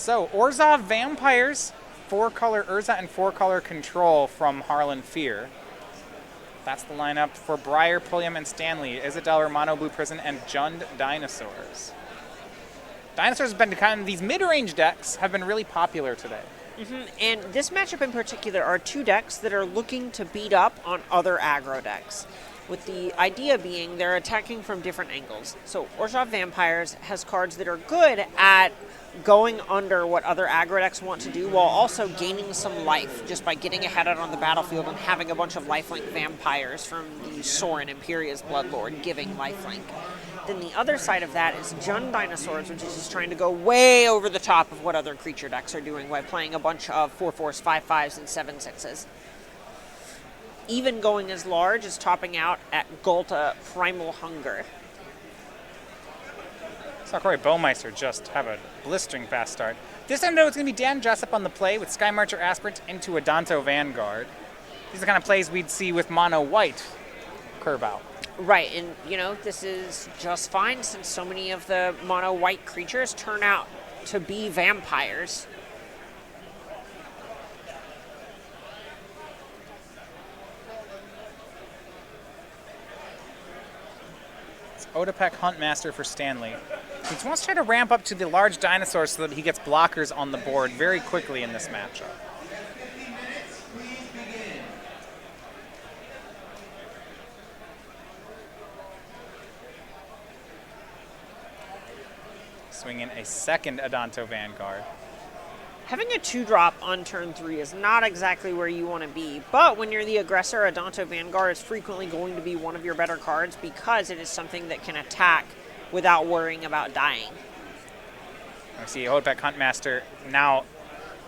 So, Orzhov Vampires, 4-color Urza and 4-color Control from Harlan Fear. That's the lineup for Brier, Pulliam, and Stanley. Isadel, Romano, Blue Prison, and Jund Dinosaurs. Dinosaurs have been kind of, these mid-range decks have been really popular today. And this matchup in particular are two decks that are looking to beat up on other aggro decks, with the idea being they're attacking from different angles. So Orzhov Vampires has cards that are good at going under what other aggro decks want to do while also gaining some life just by getting ahead out on the battlefield and having a bunch of lifelink vampires from the Sorin Imperia's Bloodlord giving lifelink. Then the other side of that is Jund Dinosaurs, which is just trying to go way over the top of what other creature decks are doing by playing a bunch of 4/4s, 5/5s, and 7/6s. Even going as large as topping out at Gulta Primal Hunger. Sakura Bowmeister just have a blistering fast start. This time, though, it's going to be Dan Jessup on the play with Sky Marcher Aspirant into a Danto Vanguard. These are the kind of plays we'd see with Mono White curve out. Right, and this is just fine since so many of the mono white creatures turn out to be vampires. It's Odapek Huntmaster for Stanley. He wants to try to ramp up to the large dinosaurs so that he gets blockers on the board very quickly in this matchup. Swinging a second Adanto Vanguard. Having a 2-drop on turn 3 is not exactly where you want to be, but when you're the aggressor, Adanto Vanguard is frequently going to be one of your better cards because it is something that can attack without worrying about dying. I see Odapek Huntmaster now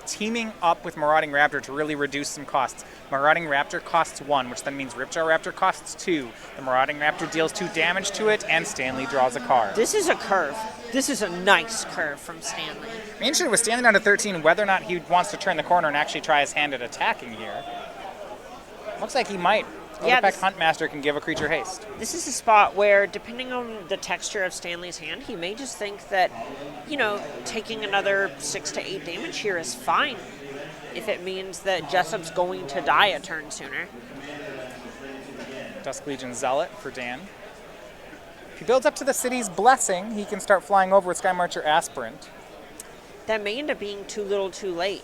teaming up with Marauding Raptor to really reduce some costs. Marauding Raptor costs 1, which then means Ripjaw Raptor costs 2. The Marauding Raptor deals 2 damage to it, and Stanley draws a card. This is a curve. This is a nice curve from Stanley. I'm interested with Stanley down to 13 whether or not he wants to turn the corner and actually try his hand at attacking here. Looks like he might. Odapek Huntmaster can give a creature haste. This is a spot where, depending on the texture of Stanley's hand, he may just think that, taking another 6 to 8 damage here is fine if it means that Jessup's going to die a turn sooner. Dusk Legion Zealot for Dan. If he builds up to the city's blessing, he can start flying over with Sky Marcher Aspirant. That may end up being too little too late.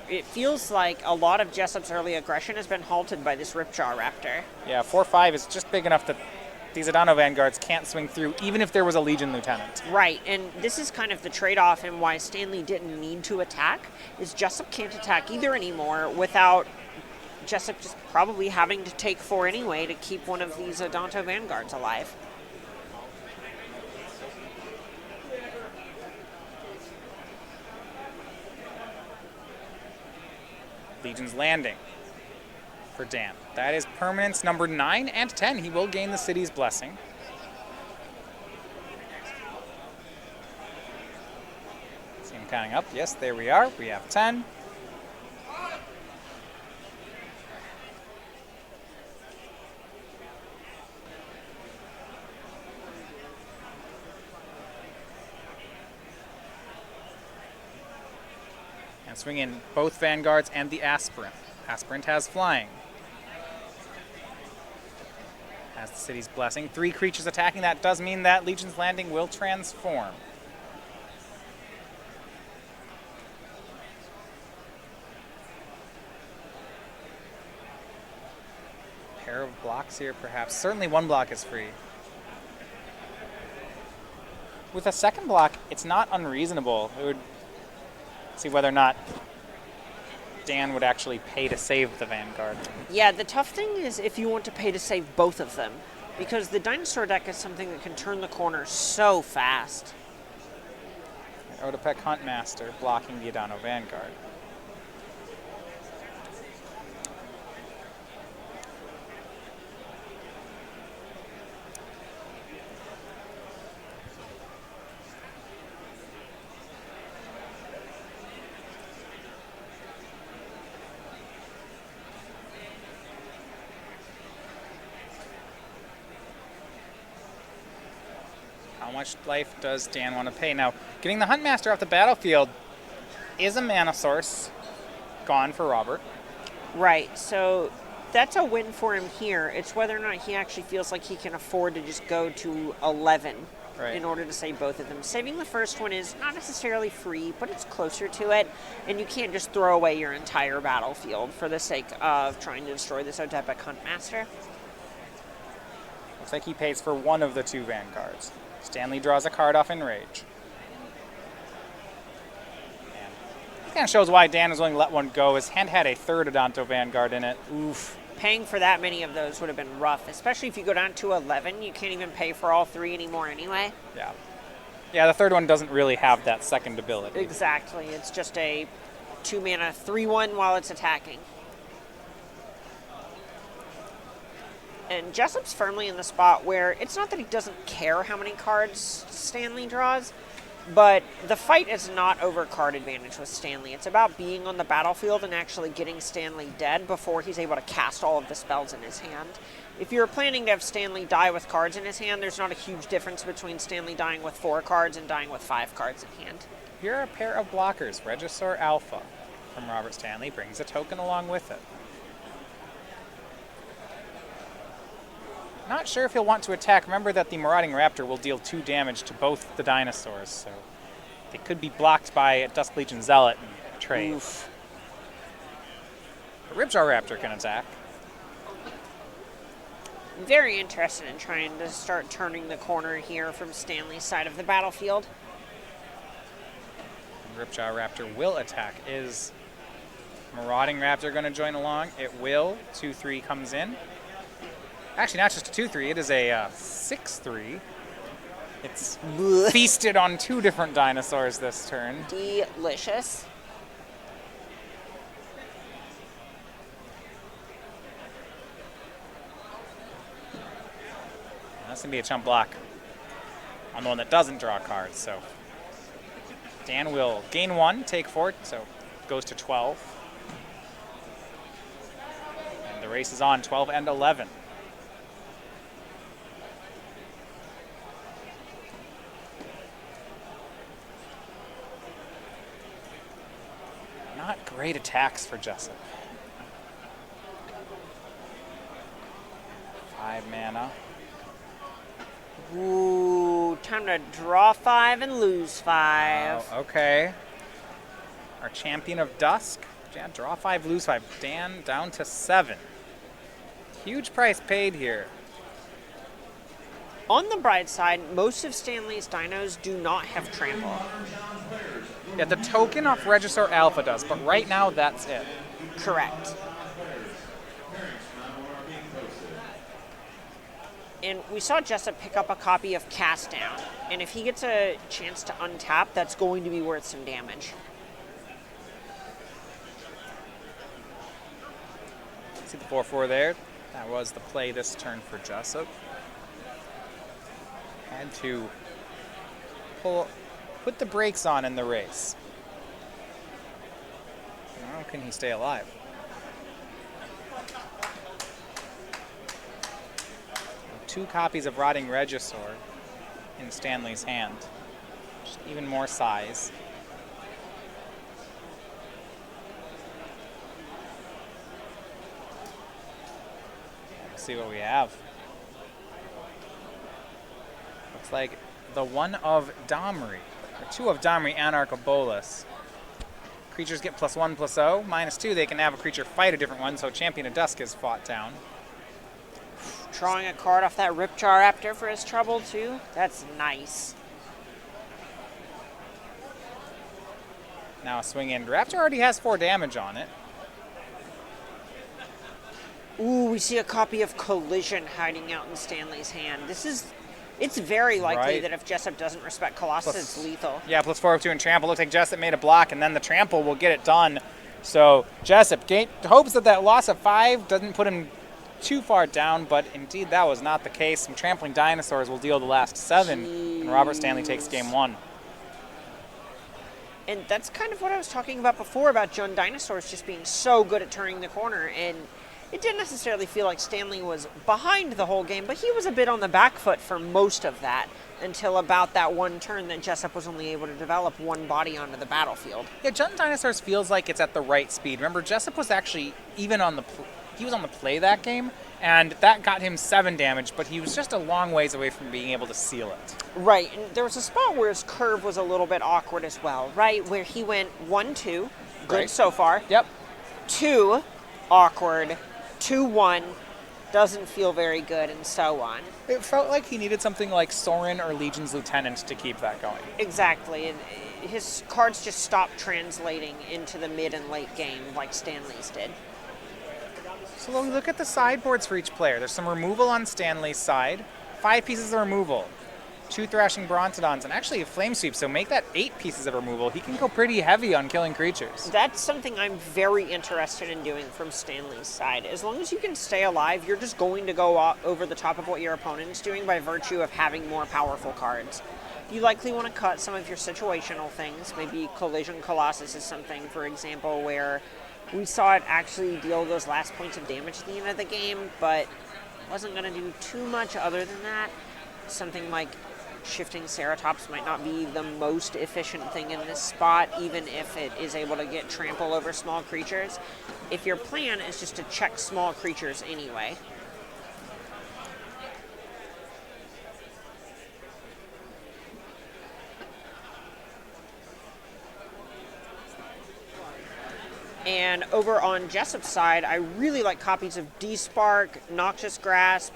It feels like a lot of Jessup's early aggression has been halted by this Ripjaw Raptor. Yeah, 4/5 is just big enough that these Adanto Vanguards can't swing through, even if there was a Legion Lieutenant. Right, and this is kind of the trade-off and why Stanley didn't need to attack, is Jessup can't attack either anymore without Jessup just probably having to take 4 anyway to keep one of these Adanto Vanguards alive. Legion's Landing for Dan. That is permanents number 9 and 10. He will gain the city's blessing. See him counting up. Yes, there we are. We have 10. And swing in both Vanguards and the Aspirant. Aspirant has flying. Has the city's blessing. 3 creatures attacking. That does mean that Legion's Landing will transform. Pair of blocks here, perhaps. Certainly one block is free. With a second block, it's not unreasonable. It would see whether or not Dan would actually pay to save the Vanguard. Yeah, the tough thing is if you want to pay to save both of them, because the dinosaur deck is something that can turn the corner so fast. Odapek Huntmaster blocking the Adanto Vanguard. How much life does Dan want to pay? Now, getting the Huntmaster off the battlefield is a mana source gone for Robert. Right, so that's a win for him here. It's whether or not he actually feels like he can afford to just go to 11 in order to save both of them. Saving the first one is not necessarily free, but it's closer to it, and you can't just throw away your entire battlefield for the sake of trying to destroy this Odepic Huntmaster. Looks like he pays for one of the 2 Vanguards. Stanley draws a card off in Rage. This kind of shows why Dan was willing to let one go. His hand had a 3rd Odonto Vanguard in it. Oof. Paying for that many of those would have been rough, especially if you go down to 11. You can't even pay for all 3 anymore anyway. Yeah. Yeah, the 3rd one doesn't really have that second ability. Exactly. It's just a 2-mana 3/1 while it's attacking. And Jessup's firmly in the spot where it's not that he doesn't care how many cards Stanley draws, but the fight is not over card advantage with Stanley. It's about being on the battlefield and actually getting Stanley dead before he's able to cast all of the spells in his hand. If you're planning to have Stanley die with cards in his hand, there's not a huge difference between Stanley dying with 4 cards and dying with 5 cards in hand. Here are a pair of blockers. Regisaur Alpha from Robert Stanley brings a token along with it. Not sure if he'll want to attack. Remember that the Marauding Raptor will deal 2 damage to both the dinosaurs, so they could be blocked by a Dusk Legion Zealot and trade. Oof. The Ripjaw Raptor can attack. Very interested in trying to start turning the corner here from Stanley's side of the battlefield. Ripjaw Raptor will attack. Is Marauding Raptor going to join along? It will. 2/3 comes in. Actually, not just a 2/3, it is a 6/3. It's feasted on 2 different dinosaurs this turn. Delicious. That's going to be a chump block on the one that doesn't draw cards, so Dan will gain 1, take 4, so it goes to 12. And the race is on, 12 and 11. Not great attacks for Jessup. 5 mana. Ooh, time to draw 5 and lose 5. Oh, okay. Our champion of Dusk. Yeah, draw 5, lose 5. Dan down to 7. Huge price paid here. On the bright side, most of Stanley's dinos do not have trample. Yeah, the token off Regisaur Alpha does, but right now that's it. Correct. And we saw Jessup pick up a copy of Cast Down, and if he gets a chance to untap, that's going to be worth some damage. See the 4/4 there? That was the play this turn for Jessup. Had to put the brakes on in the race. How can he stay alive? Two copies of Rotting Regisaur in Stanley's hand. Just even more size. Let's see what we have. Looks like the one of Domri, or 2 of Domri, Anarchobolus. Creatures get +1/+0. -2, they can have a creature fight a different one, so Champion of Dusk is fought down. Drawing a card off that Ripjaw Raptor for his trouble, too. That's nice. Now a swing in. Raptor already has 4 damage on it. Ooh, we see a copy of Collision hiding out in Stanley's hand. It's very likely that if Jessup doesn't respect Colossus, it's lethal. Yeah, +4/2 and trample. Looks like Jessup made a block, and then the trample will get it done. So Jessup hopes that loss of 5 doesn't put him too far down, but indeed that was not the case. Some trampling dinosaurs will deal the last 7, and Robert Stanley takes game 1. And that's kind of what I was talking about before about Jund dinosaurs just being so good at turning the corner. And It didn't necessarily feel like Stanley was behind the whole game, but he was a bit on the back foot for most of that until about that one turn that Jessup was only able to develop one body onto the battlefield. Yeah, Junt Dinosaurs feels like it's at the right speed. Remember, Jessup was actually even on the he was on the play that game, and that got him 7 damage, but he was just a long ways away from being able to seal it. Right, and there was a spot where his curve was a little bit awkward as well, right? Where he went 1-2, good Right. so far. Yep. 2, awkward. 2-1, doesn't feel very good, and so on. It felt like he needed something like Sorin or Legion's Lieutenant to keep that going. Exactly, and his cards just stopped translating into the mid and late game like Stanley's did. So when we look at the sideboards for each player, there's some removal on Stanley's side, 5 pieces of removal, 2 Thrashing Brontodons, and actually a Flame Sweep, so make that 8 pieces of removal. He can go pretty heavy on killing creatures. That's something I'm very interested in doing from Stanley's side. As long as you can stay alive, you're just going to go over the top of what your opponent's doing by virtue of having more powerful cards. You likely want to cut some of your situational things. Maybe Collision Colossus is something, for example, where we saw it actually deal those last points of damage at the end of the game, but wasn't going to do too much other than that. Something like Shifting Ceratops might not be the most efficient thing in this spot, even if it is able to get trample over small creatures. If your plan is just to check small creatures anyway. And over on Jessup's side, I really like copies of D-Spark, Noxious Grasp,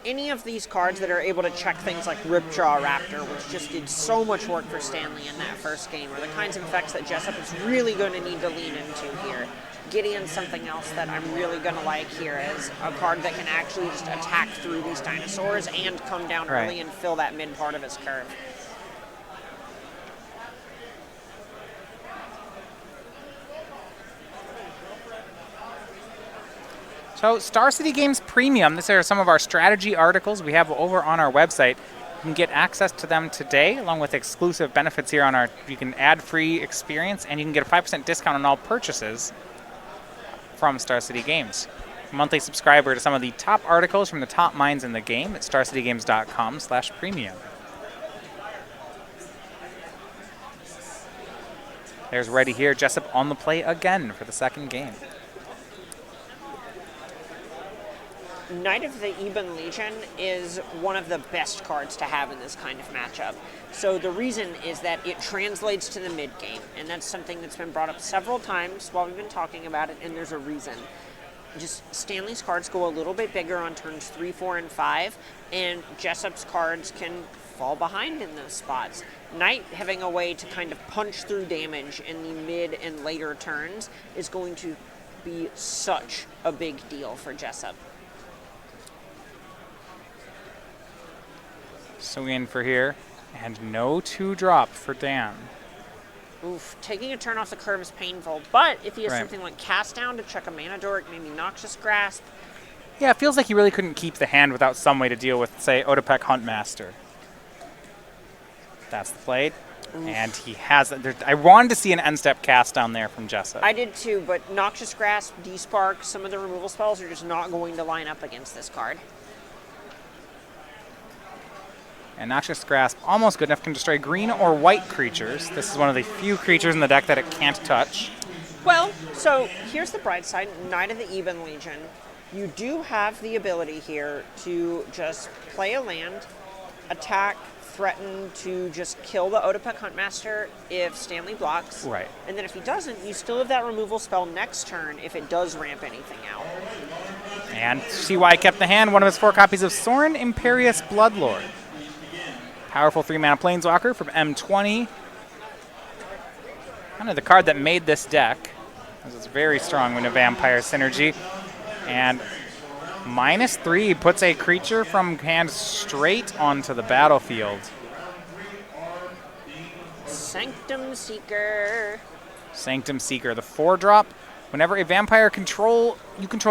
any of these cards that are able to check things like Ripjaw Raptor, which just did so much work for Stanley in that first game, are the kinds of effects that Jessup is really going to need to lean into here. Gideon's something else that I'm really going to like here as a card that can actually just attack through these dinosaurs and come down early and fill that mid part of his curve. So Star City Games Premium, these are some of our strategy articles we have over on our website. You can get access to them today, along with exclusive benefits here on our, you can add free experience, and you can get a 5% discount on all purchases from Star City Games. Monthly subscriber to some of the top articles from the top minds in the game at starcitygames.com/premium. There's Ready here, Jessup on the play again for the second game. Knight of the Ebon Legion is one of the best cards to have in this kind of matchup. So the reason is that it translates to the mid game, and that's something that's been brought up several times while we've been talking about it, and there's a reason. Just Stanley's cards go a little bit bigger on turns 3, 4, and 5, and Jessup's cards can fall behind in those spots. Knight having a way to kind of punch through damage in the mid and later turns is going to be such a big deal for Jessup. Swing in for here, and no 2-drop for Dan. Oof, taking a turn off the curve is painful, but if he has Right. something like Cast Down to check a Mana Dork, maybe Noxious Grasp. Yeah, it feels like he really couldn't keep the hand without some way to deal with, say, Otepec Huntmaster. That's the play. Oof. And he has it. I wanted to see an end-step cast down there from Jessup. I did too, but Noxious Grasp, D-Spark, some of the removal spells are just not going to line up against this card. And Noxious Grasp, almost good enough, can destroy green or white creatures. This is one of the few creatures in the deck that it can't touch. Well, so here's the bright side, Knight of the Ebon Legion. You do have the ability here to just play a land, attack, threaten to just kill the Otepec Huntmaster if Stanley blocks. Right. And then if he doesn't, you still have that removal spell next turn if it does ramp anything out. And see why I kept the hand. One of his 4 copies of Sorin Imperious Bloodlord. Powerful 3-mana Planeswalker from M20. Kind of the card that made this deck. This is very strong when a vampire synergy. And -3 puts a creature from hand straight onto the battlefield. Sanctum Seeker. Sanctum Seeker, the 4-drop. Whenever a vampire you control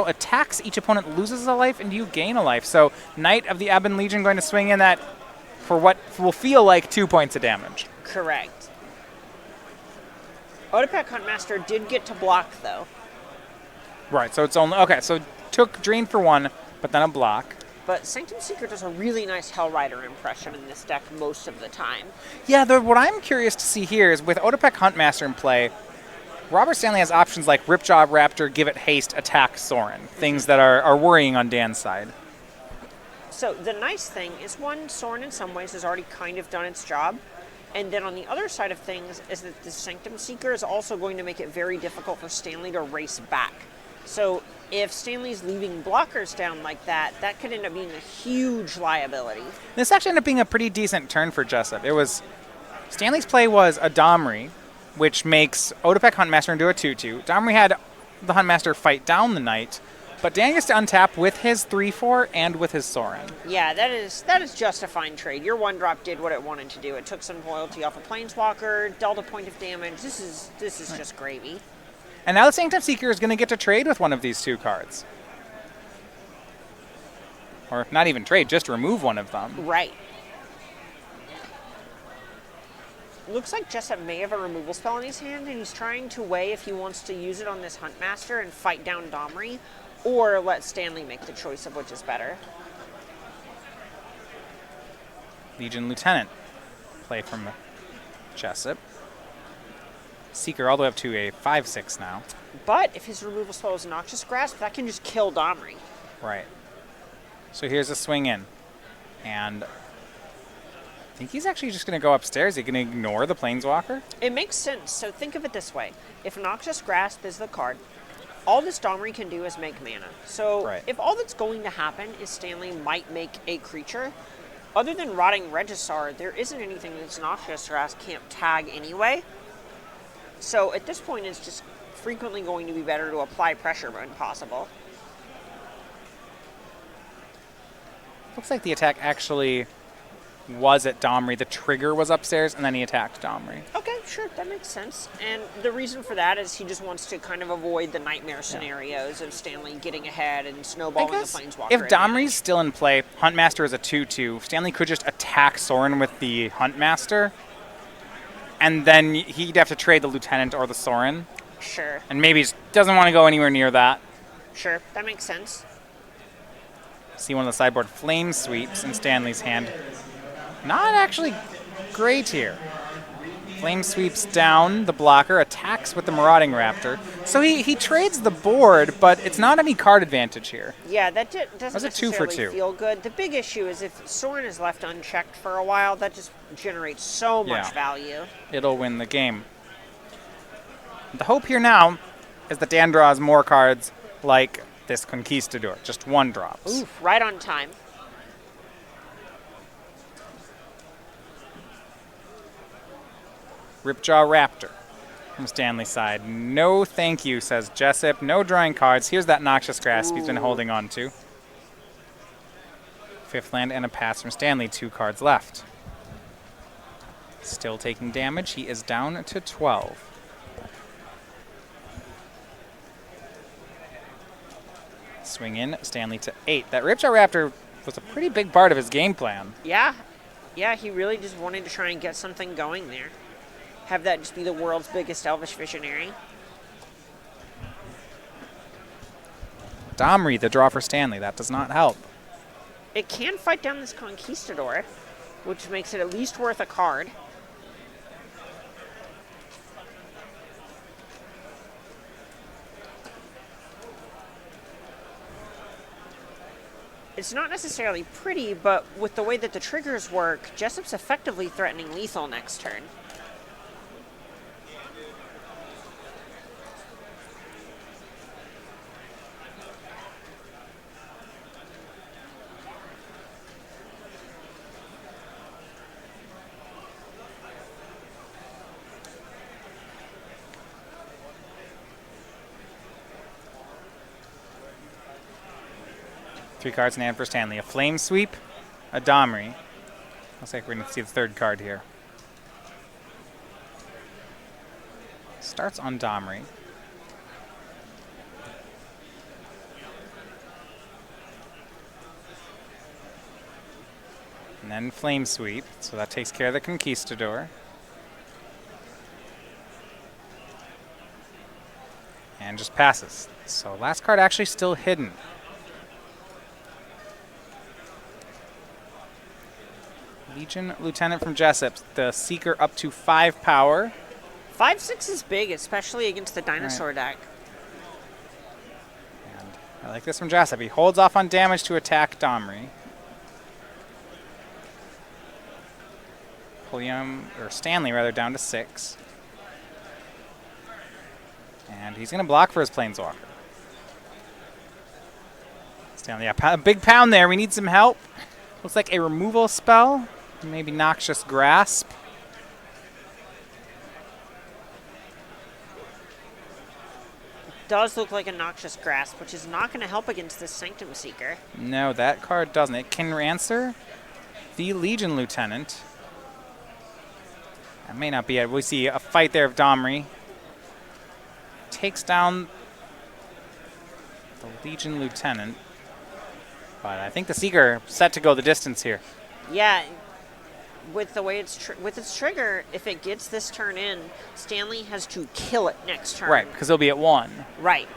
attacks, each opponent loses a life and you gain a life. So Knight of the Ebon Legion going to swing in that for what will feel like 2 points of damage. Correct. Otepec Huntmaster did get to block, though. Right, so it's only... Okay, so took drain for 1, but then a block. But Sanctum Seeker does a really nice Hell Rider impression in this deck most of the time. Yeah, what I'm curious to see here is with Otepec Huntmaster in play, Robert Stanley has options like Ripjaw Raptor, Give It Haste, Attack Sorin, things that are worrying on Dan's side. So the nice thing is, one, Sorin in some ways has already kind of done its job. And then on the other side of things is that the Sanctum Seeker is also going to make it very difficult for Stanley to race back. So if Stanley's leaving blockers down like that, that could end up being a huge liability. This actually ended up being a pretty decent turn for Jessup. Stanley's play was a Domri, which makes Otepec Huntmaster into a 2-2. Domri had the Huntmaster fight down the Knight, but Dan gets to untap with his 3-4 and with his Sorin. Yeah, that is just a fine trade. Your 1-drop did what it wanted to do. It took some loyalty off a Planeswalker, dealt a point of damage. This is just gravy. And now the Sanctum Seeker is going to get to trade with one of these 2 cards. Or not even trade, just remove one of them. Right. Looks like Jessup may have a removal spell in his hand, and he's trying to weigh if he wants to use it on this Huntmaster and fight down Domri, or let Stanley make the choice of which is better. Legion Lieutenant. Play from Jessup. Seeker all the way up to a 5-6 now. But if his removal spell is Noxious Grasp, that can just kill Domri. Right. So here's a swing in. And I think he's actually just going to go upstairs. He's going to ignore the Planeswalker. It makes sense. So think of it this way. If Noxious Grasp is the card, all this Domri can do is make mana. So if all that's going to happen is Stanley might make a creature, other than Rotting Regisaur, there isn't anything that Noxious Grasp can't tag anyway. So at this point, it's just frequently going to be better to apply pressure when possible. Looks like the attack actually was at Domri. The trigger was upstairs, and then he attacked Domri. Okay, sure, that makes sense. And the reason for that is he just wants to kind of avoid the nightmare scenarios of Stanley getting ahead and snowballing the Planeswalker. If Domri's still in play, Huntmaster is a 2-2. Stanley could just attack Sorin with the Huntmaster, and then he'd have to trade the Lieutenant or the Sorin. Sure. And maybe he doesn't want to go anywhere near that. Sure, that makes sense. See one of the sideboard Flame Sweeps in Stanley's hand. Not actually great here. Flame Sweeps down the blocker, attacks with the Marauding Raptor. So he trades the board, but it's not any card advantage here. Yeah, that doesn't necessarily 2-for-2. feel good. The big issue is if Sorin is left unchecked for a while, that just generates so much value. It'll win the game. The hope here now is that Dan draws more cards like this Conquistador, just 1-drops. Oof, right on time. Ripjaw Raptor from Stanley's side. No thank you, says Jessup. No drawing cards. Here's that Noxious Grasp he's been holding on to. 5th land and a pass from Stanley. 2 cards left. Still taking damage. He is down to 12. Swing in, Stanley to 8. That Ripjaw Raptor was a pretty big part of his game plan. Yeah, he really just wanted to try and get something going there. Have that just be the world's biggest Elvish Visionary. Domri, the draw for Stanley. That does not help. It can fight down this Conquistador, which makes it at least worth a card. It's not necessarily pretty, but with the way that the triggers work, Jessup's effectively threatening lethal next turn. Three cards in hand for Stanley. A Flame Sweep, a Domri. Looks like we're going to see the 3rd card here. Starts on Domri. And then Flame Sweep, so that takes care of the Conquistador. And just passes. So last card actually still hidden. Legion Lieutenant from Jessup. The Seeker up to 5 power. 5/6 is big, especially against the dinosaur deck. And I like this from Jessup. He holds off on damage to attack Domri. Pulliam, or Stanley rather, down to 6. And he's going to block for his Planeswalker. Stanley, yeah, a big pound there. We need some help. Looks like a removal spell. Maybe Noxious Grasp. Does look like a Noxious Grasp, which is not going to help against this Sanctum Seeker. No, that card doesn't. It can answer the Legion Lieutenant. That may not be it. We see a fight there of Domri. Takes down the Legion Lieutenant. But I think the Seeker set to go the distance here. Yeah, with the way with its trigger, if it gets this turn in, Stanley has to kill it next turn. Right, because he'll be at 1. Right.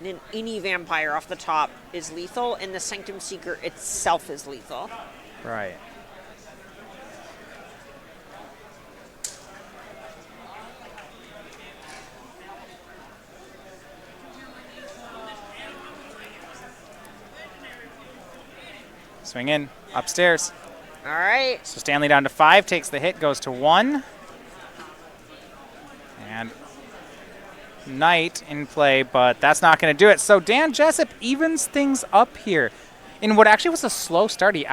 Then any vampire off the top is lethal, and the Sanctum Seeker itself is lethal. Right. Swing in, upstairs. All right. So Stanley down to 5, takes the hit, goes to 1. And Knight in play, but that's not going to do it. So Dan Jessup evens things up here. In what actually was a slow start, he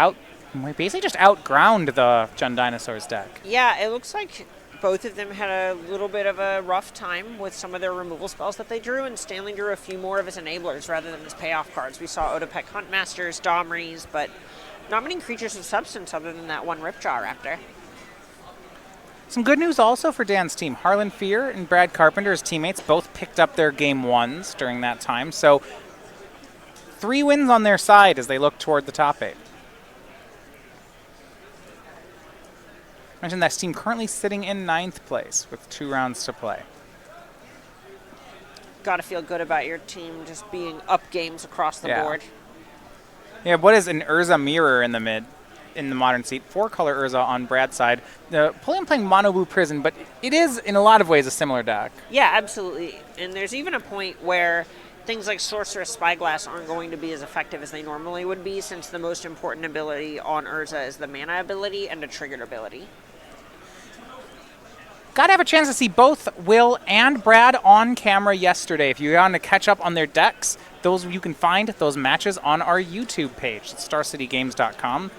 basically just outground the Jund Dinosaurs deck. Yeah, it looks like both of them had a little bit of a rough time with some of their removal spells that they drew, and Stanley drew a few more of his enablers rather than his payoff cards. We saw Otepec Huntmasters, Domries, but not many creatures of substance other than that one Ripjaw Raptor. Some good news also for Dan's team. Harlan Fear and Brad Carpenter, his teammates, both picked up their game 1s during that time. So 3 wins on their side as they look toward the top 8. Mentioned that team currently sitting in 9th place with 2 rounds to play. Got to feel good about your team just being up games across the board. Yeah, what is an Urza Mirror in the modern seat? 4-color Urza on Brad's side. The Pulliam playing Mono Blue Prison, but it is in a lot of ways a similar deck. Yeah, absolutely. And there's even a point where things like Sorceress Spyglass aren't going to be as effective as they normally would be, since the most important ability on Urza is the mana ability and a triggered ability. Got to have a chance to see both Will and Brad on camera yesterday. If you want to catch up on their decks, you can find those matches on our YouTube page, starcitygames.com.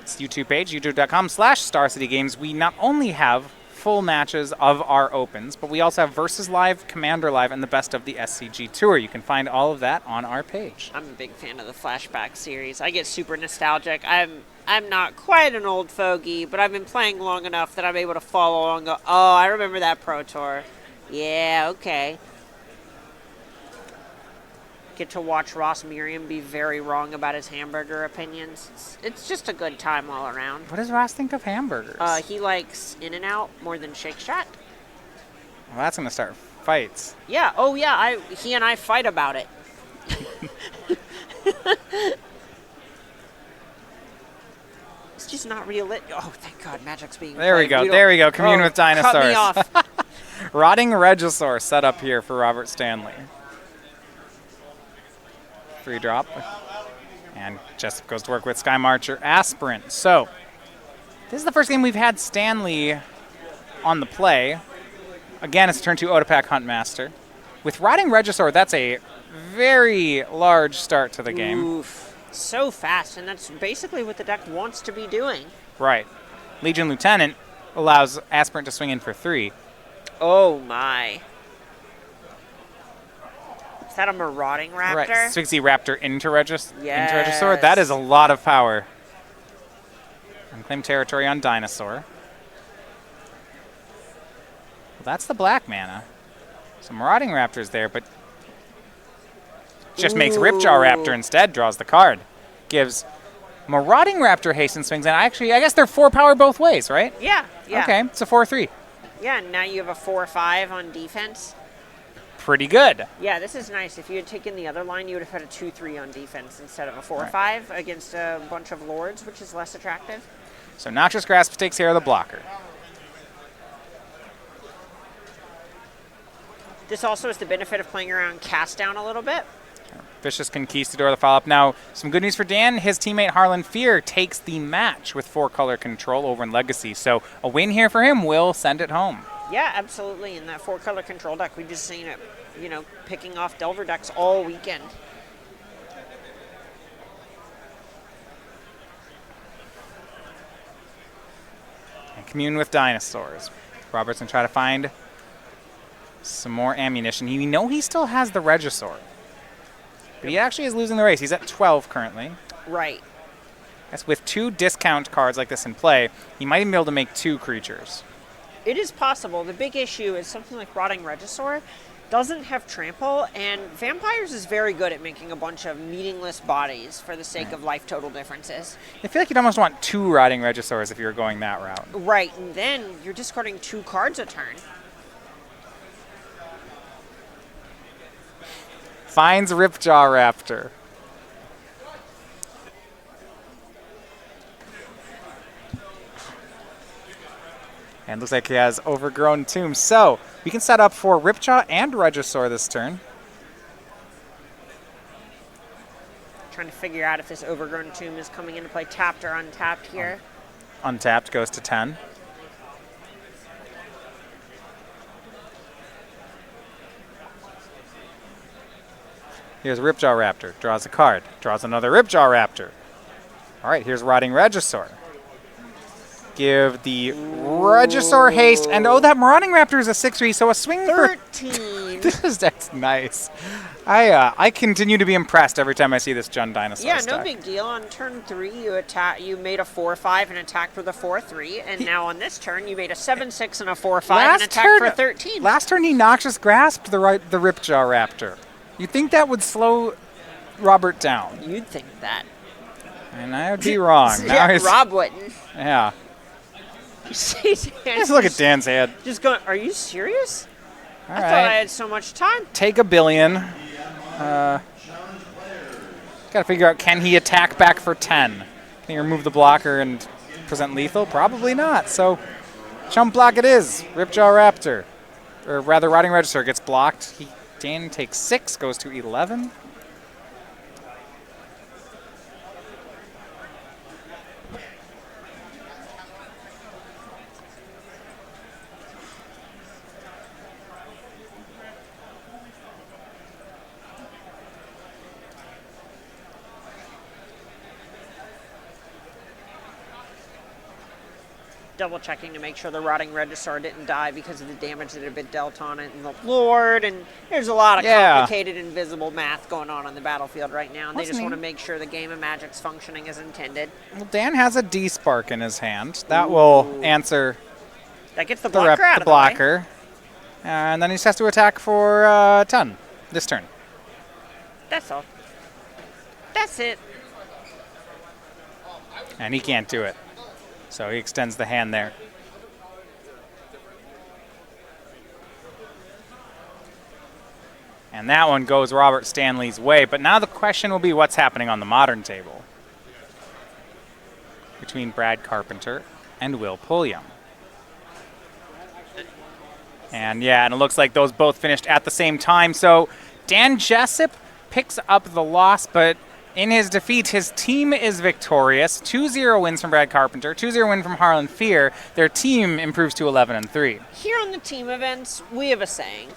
It's YouTube page, youtube.com/starcitygames. We not only have full matches of our opens, but we also have Versus Live, Commander Live, and the best of the SCG Tour. You can find all of that on our page. I'm a big fan of the Flashback series. I get super nostalgic. I'm not quite an old fogey, but I've been playing long enough that I'm able to follow along and go, oh, I remember that Pro Tour. Yeah, okay. Get to watch Ross Merriam be very wrong about his hamburger opinions. It's just a good time all around. What does Ross think of hamburgers? He likes In-N-Out more than Shake Shack. Well, that's going to start fights. Yeah, oh yeah, he and I fight about it. It's just not realistic. Oh, thank God, Magic's being There we played. go, there we go. Commune with Dinosaurs. Cut me off. Rotting Regisaur set up here for Robert Stanley. 3 drop. And Jessup goes to work with Sky Marcher Aspirant. So, this is the first game we've had Stanley on the play. Again, it's turn 2 Otepec Huntmaster. With Rotting Regisaur, that's a very large start to the game. Oof. So fast, and that's basically what the deck wants to be doing. Right. Legion Lieutenant allows Aspirant to swing in for 3. Oh my. Is that a Marauding Raptor? Right. Swixie Raptor into Regisaur. Yes. That is a lot of power. Unclaimed territory on Dinosaur. Well, that's the black mana. So Marauding Raptor's there, but just makes Ripjaw Raptor instead, draws the card. Gives Marauding Raptor haste and swings, and I guess they're 4 power both ways, right? Yeah. Okay, it's a 4-3. Yeah, and now you have a 4-5 on defense. pretty good. Yeah, this is nice. If you had taken the other line, you would have had a 2-3 on defense instead of a 4-5 against a bunch of lords, which is less attractive. So Noxious Grasp takes care of the blocker. This also is the benefit of playing around cast down a little bit. Vicious Conquistador the follow-up. Now, some good news for Dan. His teammate Harlan Fear takes the match with 4-color control over in Legacy. So a win here for him will send it home. Yeah, absolutely. In that 4-color control deck, we've just seen it, picking off Delver decks all weekend. And commune with dinosaurs. Robert's going to try to find some more ammunition. We know he still has the Regisaur. But he actually is losing the race. He's at 12 currently. Right. Yes, with 2 discount cards like this in play, he might even be able to make 2 creatures. It is possible. The big issue is something like Rotting Regisaur doesn't have trample, and Vampires is very good at making a bunch of meaningless bodies for the sake of life total differences. I feel like you'd almost want 2 Rotting Regisaurs if you were going that route. Right, and then you're discarding 2 cards a turn. Finds Ripjaw Raptor. And looks like he has Overgrown Tomb. So we can set up for Ripjaw and Regisaur this turn. Trying to figure out if this Overgrown Tomb is coming into play tapped or untapped here. Untapped goes to 10. Here's Ripjaw Raptor. Draws a card. Draws another Ripjaw Raptor. All right, here's Rotting Regisaur. Give the Regisaur haste. And oh, that Marauding Raptor is a 6-3, so a swing 13. That's nice. I continue to be impressed every time I see this Jund Dinosaur Yeah, stack. no big deal. On turn 3, you made a 4-5 and attacked with a 4-3, and now on this turn you made a 7-6 and a 4-5 and attacked for 13. Last turn he Noxious Grasped the Ripjaw Raptor. You'd think that would slow Robert down. You'd think that. And I would be wrong. Yeah, Rob wouldn't. Yeah. Just look at Dan's head. Just going, are you serious? All I right. thought I had so much time. Take a billion. Got to figure out, can he attack back for 10? Can he remove the blocker and present lethal? Probably not. So chump block it is. Ripjaw Raptor. Or rather, Rotting Regisaur gets blocked. Dan takes 6, goes to 11. Double checking to make sure the Rotting Regisaur didn't die because of the damage that had been dealt on it and the Lord, and there's a lot of complicated invisible math going on the battlefield right now, and they just want to make sure the game of Magic's functioning as intended. Well, Dan has a D-Spark in his hand. That will answer that gets the blocker out of the blocker. And then he just has to attack for 10 this turn. That's all. That's it. And he can't do it. So he extends the hand there. And that one goes Robert Stanley's way. But now the question will be what's happening on the modern table between Brad Carpenter and Will Pulliam. And yeah, and it looks like those both finished at the same time. So Dan Jessup picks up the loss, but in his defeat, his team is victorious. 2-0 wins from Brad Carpenter, 2-0 win from Harlan Fear. Their team improves to 11-3. Here on the team events, we have a saying.